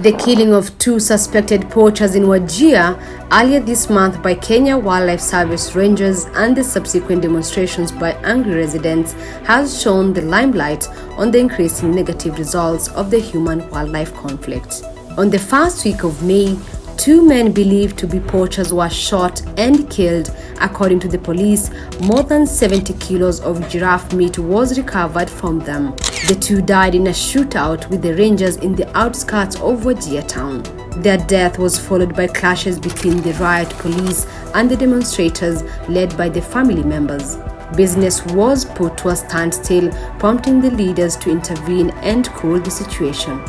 The killing of two suspected poachers in Wajir earlier this month by Kenya Wildlife Service rangers and the subsequent demonstrations by angry residents has shone the limelight on the increasing negative results of the human-wildlife conflict. On the first week of May, two men believed to be poachers were shot and killed. According to the police, more than 70 kilos of giraffe meat was recovered from them. The two died in a shootout with the rangers in the outskirts of Wajir town. Their death was followed by clashes between the riot police and the demonstrators led by the family members. Business was put to a standstill, prompting the leaders to intervene and cool the situation.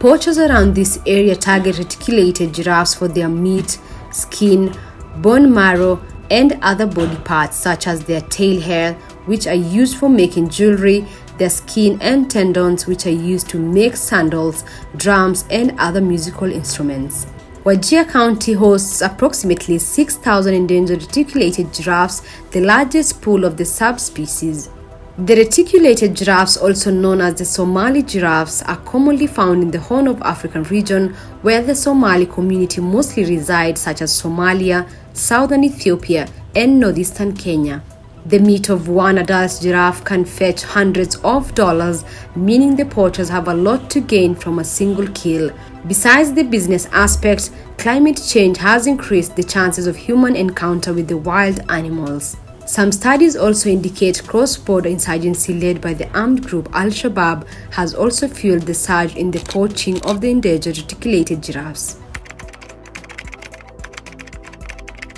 Poachers around this area target reticulated giraffes for their meat, skin, bone marrow, and other body parts such as their tail hair, which are used for making jewelry, their skin and tendons, which are used to make sandals, drums, and other musical instruments. Wajir County hosts approximately 6,000 endangered reticulated giraffes, the largest pool of the subspecies. The reticulated giraffes, also known as the Somali giraffes, are commonly found in the Horn of Africa region where the Somali community mostly resides, such as Somalia, southern Ethiopia, and northeastern Kenya. The meat of one adult giraffe can fetch hundreds of dollars, meaning the poachers have a lot to gain from a single kill. Besides the business aspect, climate change has increased the chances of human encounter with the wild animals. Some studies also indicate cross-border insurgency led by the armed group Al-Shabaab has also fueled the surge in the poaching of the endangered reticulated giraffes.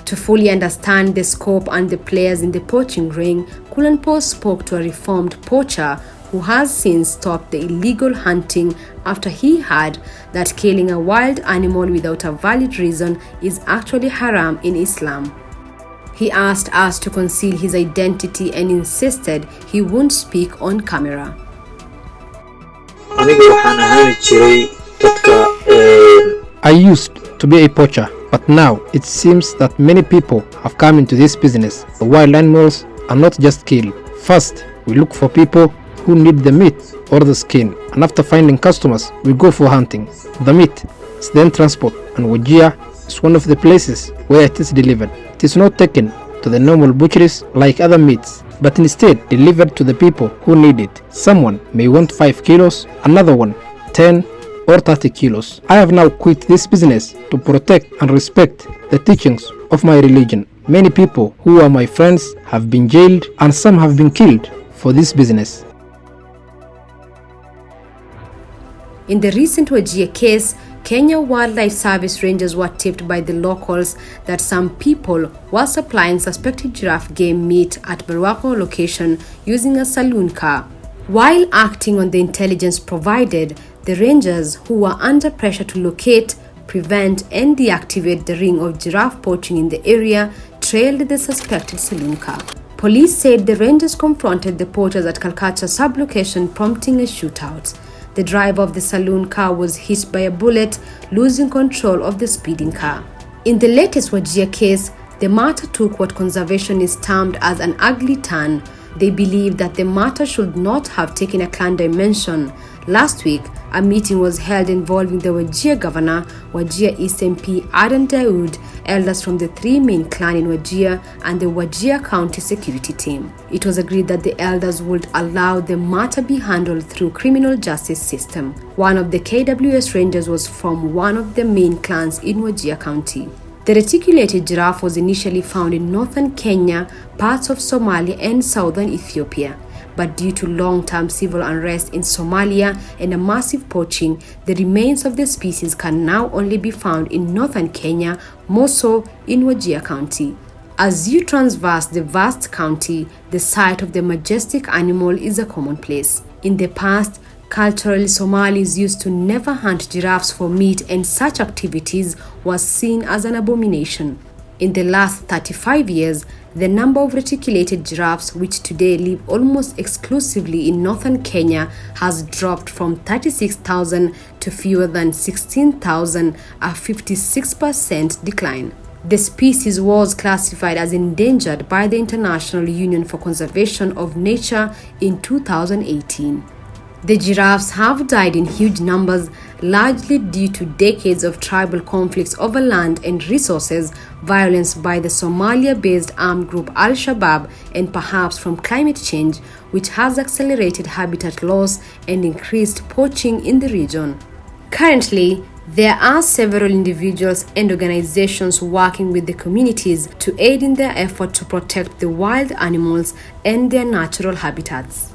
To fully understand the scope and the players in the poaching ring, Kulanpo spoke to a reformed poacher who has since stopped the illegal hunting after he heard that killing a wild animal without a valid reason is actually haram in Islam. He asked us to conceal his identity and insisted he wouldn't speak on camera. I used to be a poacher, but now it seems that many people have come into this business. The wild animals are not just killed. First, we look for people who need the meat or the skin, and after finding customers, we go for hunting. The meat is then transported, and Wajir is one of the places where it is delivered. It is not taken to the normal butcheries like other meats, but instead delivered to the people who need it. Someone may want 5 kilos, another one 10 or 30 kilos. I have now quit this business to protect and respect the teachings of my religion. Many people who are my friends have been jailed and some have been killed for this business. In the recent Wajir case, Kenya Wildlife Service rangers were tipped by the locals that some people were supplying suspected giraffe game meat at Barwako location using a saloon car. While acting on the intelligence provided, the rangers, who were under pressure to locate, prevent, and deactivate the ring of giraffe poaching in the area, trailed the suspected saloon car. Police said the rangers confronted the poachers at Calcutta sub-location, prompting a shootout. The driver of the saloon car was hit by a bullet, losing control of the speeding car. In the latest Wajir case, the matter took what conservationists termed as an ugly turn. They believe that the matter should not have taken a clan dimension. Last week, a meeting was held involving the Wajir governor, Wajir East MP Adan Daoud, elders from the 3 main clans in Wajir, and the Wajir County security team. It was agreed that the elders would allow the matter be handled through criminal justice system. One of the KWS rangers was from one of the main clans in Wajir County. The reticulated giraffe was initially found in northern Kenya, parts of Somalia, and southern Ethiopia. But due to long-term civil unrest in Somalia and a massive poaching, the remains of the species can now only be found in northern Kenya, more so in Wajir County. As you traverse the vast county, the sight of the majestic animal is a commonplace. In the past, culturally, Somalis used to never hunt giraffes for meat, and such activities was seen as an abomination. In the last 35 years, the number of reticulated giraffes, which today live almost exclusively in northern Kenya, has dropped from 36,000 to fewer than 16,000, a 56% decline. The species was classified as endangered by the International Union for Conservation of Nature in 2018. The giraffes have died in huge numbers, largely due to decades of tribal conflicts over land and resources, violence by the Somalia-based armed group Al-Shabaab, and perhaps from climate change, which has accelerated habitat loss and increased poaching in the region. Currently, there are several individuals and organizations working with the communities to aid in their effort to protect the wild animals and their natural habitats.